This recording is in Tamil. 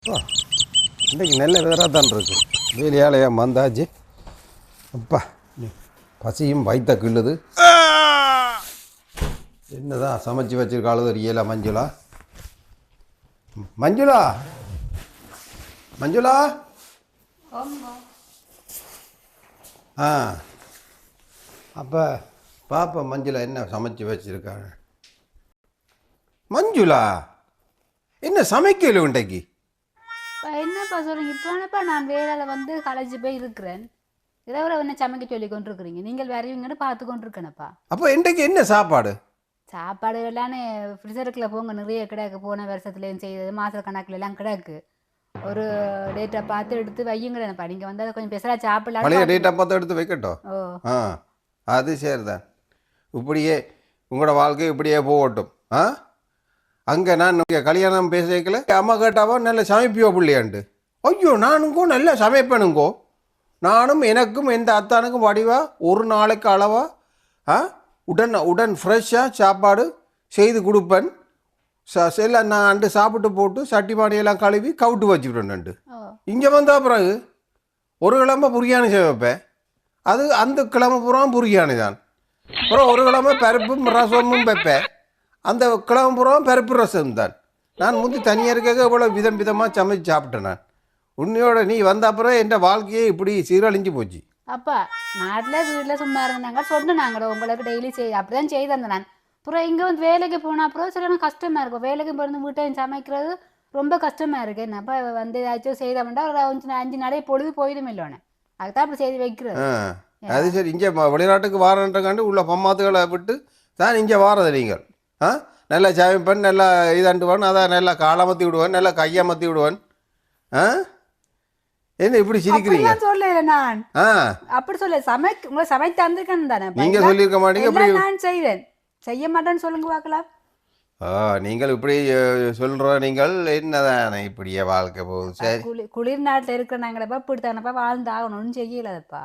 அப்பா இன்றைக்கி நல்ல வேறாக தான் இருக்குது வேலையாலையா வந்தாச்சு. அப்பா பசியும் வயிற்ற கிள்ளுது. என்னதான் சமைச்சு வச்சிருக்காளோ தெரியல. மஞ்சுளா மஞ்சுளா மஞ்சுளா ஆ அப்போ பாப்பா மஞ்சுளா என்ன சமைச்சு வச்சிருக்காங்க. மஞ்சுளா என்ன சமைக்கல இன்றைக்கு? என்னப்பா சொல்றீங்க? இப்போனப்பா நான் வேலையில் வந்து களைச்சி போய் இருக்கிறேன். இரவு என்ன சமைக்க சொல்லி கொண்டிருக்கிறீங்க? நீங்கள் வருவீங்கன்னு பார்த்து கொண்டிருக்கேனப்பா. அப்போ இன்றைக்கு என்ன சாப்பாடு? சாப்பாடு எல்லாமே ஃப்ரிஜருக்குள்ள போங்க, நிறைய கிடக்கு. போன வருஷத்துலேயும் செய்தது மாத கணக்குல எல்லாம் கிடக்கு. ஒரு டேட்டை பார்த்து எடுத்து வையுங்களேப்பா. நீங்கள் வந்து அதை கொஞ்சம் பெருசாக சாப்பிடலாம். பழைய டேட்டா பார்த்து எடுத்து வைக்கட்டும். ஓ ஆ அது சரிதான். இப்படியே உங்களோட வாழ்க்கை இப்படியே போகட்டும். ஆ அங்கே நான் கல்யாணம் பேசிக்கல அம்மா கேட்டாவோ நல்ல சமைப்பியோ பிள்ளையாண்டு. ஐயோ நானுங்கோ நல்லா சமைப்பேனுங்கோ. நானும் எனக்கும் எந்த அத்தானுக்கும் வடிவா ஒரு நாளைக்கு அளவா உடன் ஃப்ரெஷ்ஷாக சாப்பாடு செய்து கொடுப்பேன். எல்லாம் நான் அண்டு சாப்பிட்டு போட்டு சட்டி பானையெல்லாம் கழுவி கவுட்டு வச்சுக்கிட்டேன். இங்கே வந்தால் பிறகு ஒரு கிழமை புரியாணி வைப்பேன். அது அந்த கிழமை பூரா புரியாணி தான். அப்புறம் ஒரு கிழமை பருப்பும் ரசமும் வைப்பேன். அந்த கிழமை பூரா பருப்பு ரசம் தான். நான் முந்தி தனியாக இருக்க இவ்வளோ விதம் விதமாக சமைச்சு சாப்பிட்டேன். நான் உன்னையோட நீ வந்த அப்புறம் என் வாழ்க்கையே இப்படி சீரழிஞ்சு போச்சு. அப்பா நாட்டில் வீட்டில் சும்மா இருந்தாங்க சொன்னாங்களோ உங்களுக்கு டெய்லி அப்படிதான் செய்தேன் நான். அப்புறம் இங்கே வந்து வேலைக்கு போனால் அப்புறம் சரியான கஷ்டமாக இருக்கும். வேலைக்கு போயிருந்து வீட்டையும் சமைக்கிறது ரொம்ப கஷ்டமாக இருக்குது. என்னப்பா வந்து ஏதாச்சும் செய்தோம்னா ஒரு 5 நாளே பொழுது போயிடும் இல்லைன்னு அதுதான் அப்படி செய்து வைக்கிறது. அது சரி. இங்கே வெளிநாட்டுக்கு வாரன்றக்காண்டு உள்ள பம்மாத்துகளை விட்டு தான் இங்கே வாரது நீங்கள். நல்லா சமைப்பேன், நல்லா இதாண்டுவான், அதான் நல்லா காலமத்தி விடுவேன், நல்லா கையமத்தி விடுவேன். என்ன இப்படி சிரிக்கிறீங்க? சொல்லல நான் அப்படி சொல்ல உங்களை சமைத்து தந்திருக்கேன் தானே. நீங்க சொல்லியிருக்க மாட்டீங்க. நான் செய்வேன் செய்ய மாட்டேன்னு சொல்லுங்க பார்க்கலாம். நீங்கள் இப்படி சொல்ற நீங்கள் என்னதானே இப்படியே வாழ்க்கை போகுது. சரி குளிர் நாட்டில் இருக்கிற நாங்களப்பா இப்படி தானப்பா வாழ்ந்தாகணும்னு செய்யலப்பா.